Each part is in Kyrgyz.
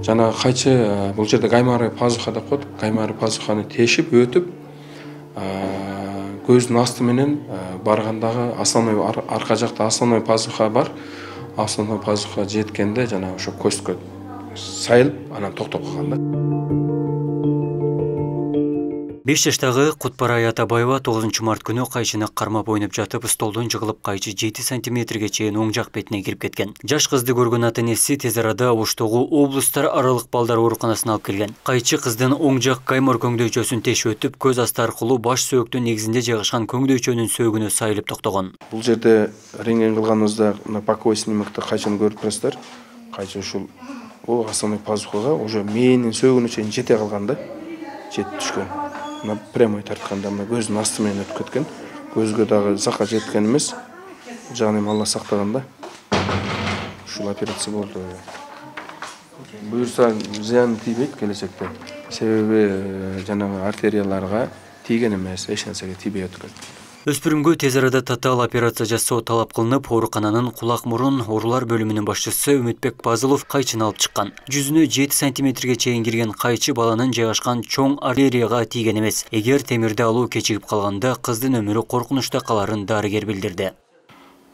жана кайчы бул жерде каймары пазуха деп коет. Каймары пазуханы тешип өтүп көздүн асты менен баргандагы основной арка жакта основной пазуха бар. Основной пазуха жеткенде жана ошо көзгө сайылып анан токтоп калган да. 5 жаштагы Кутбарай Атабаева 9 март күнү кайчыны кармап ойноп жатып, столдон жыгылып кайчы 7 сантиметрге чейин оң жак бетине кирип кеткен. Жаш кызды көргөн ата-энеси тез арада Оштогу облустар аралык балдар ооруканасына алып келген. Кайчы кыздын оң жак каймор көңдөйчөсүн тешип өтүп, көз асты аркылуу баш сөөктүн негизинде жайгашкан көңдөйчөнүн сөөгүнө сайылып токтогон. Бул жерде рентген кылганыбызда боковой снимокто кайчыны көрүп турасыздар. Кайчы ушул основной пазухага уже мээнин сөөгүнө чейин жете калган да, жетип түшкөн. Прямой тартканда көздүн асты менен өтүп кеткен. Көзгө дагы закка жеткен эмес. Жаны Алла сактаганда ушул операция болду. Буюрса зыян тийбейт келечекте. Себеби жанагы артерияларга тийген эмес, эч нерсеге тийбей өткөн. Өспүрүмгө тез арада татаал операция жасоо талап кылынып, оорукананын кулак-мурун оорулар бөлүмүнүн башчысы Үмүтбек Пазылов кайчыны алып чыккан. Жүзүнө 7 сантиметрге чейин кирген кайчы баланын жайгашкан чоң артерияга тийген эмес. Эгер темирди алуу кечигип калганда, кыздын өмүрү коркунучта каларын дарыгер билдирди.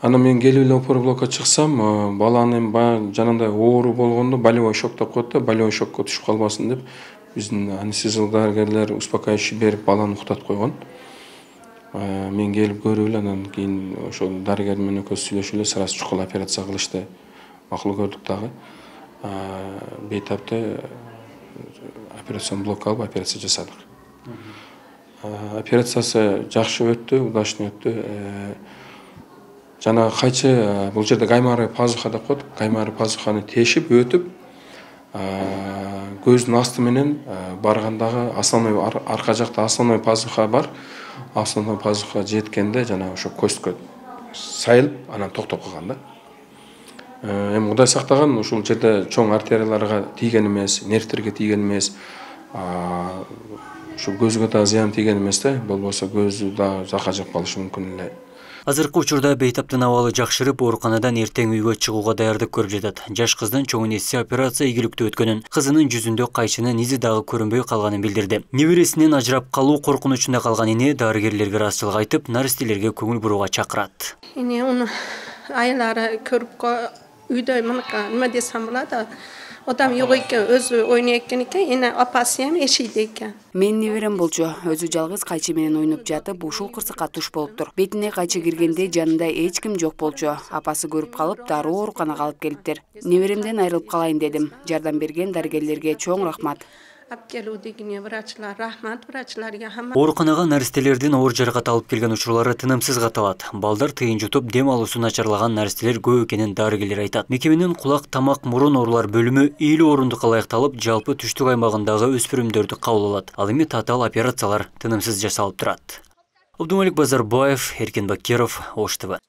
Аны мен келип эле опорблокко чыксам, баланын жанында оору болгондо болевой шок деп коет да, болевой шокко түшүп калбасын деп биздин анестезиолог дарыгерлер успокаивающий берип баланы уктатып койгон. Мен келип көрүп эле анан кийин ошол дарыгер менен экөөбүз сүйлөшүп эле сразу чукул операция кылышты. Макул көрдүк дагы. Бейтапта операцион блок алып операция жасадык. Операциясы жакшы өттү, удачный өттү. Жана кайчы бул жерде каймары пазуха деп коет. Каймары пазуханы тешип өтүп көздүн асты менен баргандагы основной арка жакта основной пазуха бар. Основной пазуха жеткенде жана ошо көзгө сайылып анан токтоп калган да. Эми Кудай сактаган, ушул жерде чоң артерияларга тийген эмес, нервтерге тийген эмес. Ушу көзгө да зыян тийген эмес да, болбосо көзү да закка жеп калышы мүмкүн эле. Азыркы учурда Бейтаптын абалы жакшырып, ооруканадан эртең үйгө чыгууга даярдык көрүп жатат. Жаш кыздын чоң энеси операция ийгиликтүү өткөнүн, кызынын жүзүндө кайчынын изи дагы көрүнбөй калганын билдирди. Небересинен ажырап калуу коркунучунда калган эне дарыгерлерге ыраазычылык айтып, наристелерге көңүл бурууга чакырат. Эне уну айлары көрүп үйдө нема десем болот. Адам yok eкен, өзү ойнойт экен, эне апасы эми эшейде экен. Менин неберем болчу, өзү жалгыз кайчы менен ойноп жатып, ушул кырсыкка туш болуптур. Бетине кайчы киргенде жанында эч ким жок болчу. Апасы көрүп калып, дароо ооруканага алып келиптир. Неберемден айрылып калайын дедим. Жардам берген дарыгерлерге чоң рахмат. Ооруканага наристелердин оор жаракат алып келген учурлары тынымсыз каталат. Балдар тыйын жутуп, дем алуусу начарлаган наристелер көп экенин дарыгерлер айтат. Мекеменин кулак, тамак, мурун оорулар бөлүмү 50 орундукка ылайыкталып, жалпы түштүк аймагындагы өспүрүмдөрдү кабыл алат. Ал эми татаал операциялар тынымсыз жасалып турат. Абдумалик Базарбаев, Эркин Бакиров, Ош ТВ.